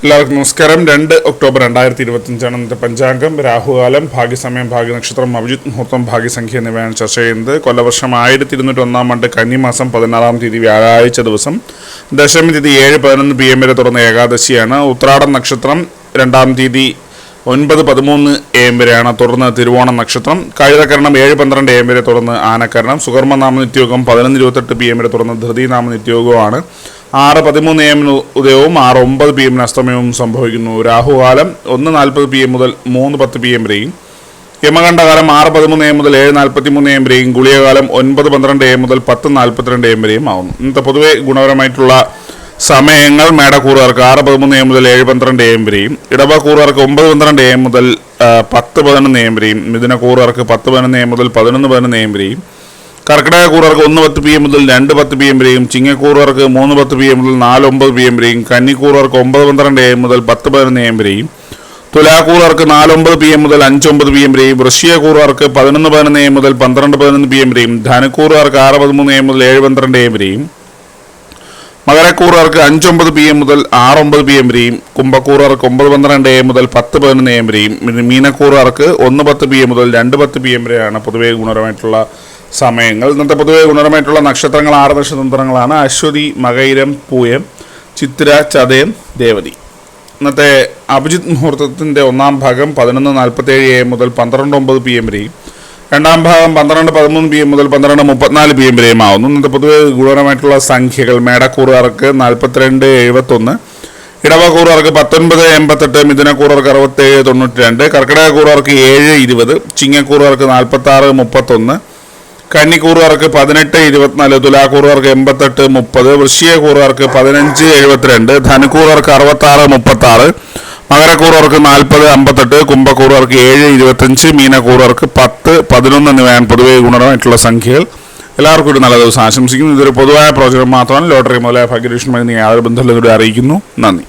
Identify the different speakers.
Speaker 1: എല്ലാവർക്കും നമസ്കാരം. 2 ഒക്ടോബർ 2025 ഇന്നത്തെ പഞ്ചാംഗം. രാഹുകാലം, ഭാഗ്യസമയം, ഭാഗ്യനക്ഷത്രം, അഭിജിത് മുഹൂർത്തം, ഭാഗ്യസംഖ്യ എന്നിവയാണ് ചർച്ച ചെയ്യുന്നത്. കൊല്ലവർഷം 1201 ആണ്ട് കന്നിമാസം 16 തീയതി വ്യാഴാഴ്ച ദിവസം, ദശമി തീയതി 7:11 PM വരെ തുറന്ന ഏകാദശിയാണ്. ഉത്രാടം നക്ഷത്രം 2 തീയതി 9:13 AM വരെയാണ് തുറന്ന് തിരുവോണം നക്ഷത്രം. കഴുതക്കരണം 7:12 AM വരെ തുറന്ന് ആനക്കരണം. സുകർമ്മനാമ നിത്യയോഗം 11:28 PM വരെ തുറന്ന് ധൃതിനാമ നിത്യയോഗമാണ്. 6:13 AM ഉദയവും 6:09 PM അസ്തമയവും സംഭവിക്കുന്നു. രാഹുകാലം 1:40 PM മുതൽ 3:10 PM വരെയും, യമകണ്ഠകാലം 6:13 AM മുതൽ 7:43 AM വരെയും, ഗുളികകാലം 9:12 AM മുതൽ 10:42 AM വരെയും ആവുന്നു. ഇന്നത്തെ പൊതുവെ ഗുണപരമായിട്ടുള്ള സമയങ്ങൾ: മേടക്കൂറുകാർക്ക് 6:13 AM മുതൽ 7:12 AM വരെയും, ഇടവക്കൂറുകാർക്ക് 9:12 AM മുതൽ 10:11 AM വരെയും, മിഥുനക്കൂറുകാർക്ക് 10:11 AM മുതൽ 11:11 AM വരെയും, കർക്കിടകക്കൂറുകാർക്ക് 1:10 PM മുതൽ 2:10 PM വരെയും, ചിങ്ങക്കൂറുകാർക്ക് 3:10 PM മുതൽ 4:09 PM വരെയും, കന്നിക്കൂറുകാർക്ക് 9:12 AM മുതൽ 10:11 AM വരെയും, തുലാക്കൂറുകാർക്ക് 4:09 PM മുതൽ 5:09 PM വരെയും, വൃശ്ചികക്കൂറുകാർക്ക് 11:11 AM മുതൽ 12:11 PM വരെയും, ധനുക്കൂറുകാർക്ക് 6:13 AM മുതൽ 7:12 AM വരെയും, മകരക്കൂറുകാർക്ക് 5:09 PM മുതൽ 6:09 PM വരെയും, കുംഭക്കൂറുകാർക്ക് 9:12 AM മുതൽ 10:11 AM വരെയും, മീനക്കൂറുകാർക്ക് 1:10 PM മുതൽ 2:10 PM വരെയാണ് പൊതുവെ ഗുണപരമായിട്ടുള്ള സമയങ്ങൾ. ഇന്നത്തെ പൊതുവെ ഗുണപരമായിട്ടുള്ള നക്ഷത്രങ്ങൾ 6 നക്ഷത്രങ്ങളാണ്: അശ്വതി, മകയിരം, പൂയം, ചിത്തിര, ചതയം, രേവതി. ഇന്നത്തെ അഭിജിത് മുഹൂർത്തത്തിൻ്റെ 1-ാം ഭാഗം 11:47 AM മുതൽ 12:09 PM വരെയും, 2-ാം ഭാഗം 12:13 PM മുതൽ 12:34 PM വരെയും ആവുന്നു. ഇന്നത്തെ പൊതുവെ ഗുണപരമായിട്ടുള്ള സംഖ്യകൾ: മേടക്കൂറുകാർക്ക് 4271, ഇടവക്കൂറുകാർക്ക് 1988, മിഥുനക്കൂറുകാർക്ക് 6792, കർക്കിടകക്കൂറുകാർക്ക് 720, ചിങ്ങക്കൂറുകാർക്ക് 4631, കന്നിക്കൂറുകാർക്ക് 1824, തുലാക്കൂറുകാർക്ക് 8830, വൃശ്ചികക്കൂറുകാർക്ക് 1572, ധനുക്കൂറുകാർക്ക് 6636, മകരക്കൂറുകാർക്ക് 4058, കുംഭക്കൂറുകാർക്ക് 725, മീനക്കൂറുകാർക്ക് 1011 എന്നിവയാണ് പൊതുവെ ഗുണപരമായിട്ടുള്ള സംഖ്യകൾ. എല്ലാവർക്കും ഒരു നല്ല ദിവസം ആശംസിക്കുന്നു. ഇതൊരു പൊതുവായ പ്രവചനം മാത്രമാണ്. ലോട്ടറി മുതലായ ഭാഗ്യരക്ഷണമായി യാതൊരു ബന്ധമില്ലെന്നൂടെ അറിയിക്കുന്നു. നന്ദി.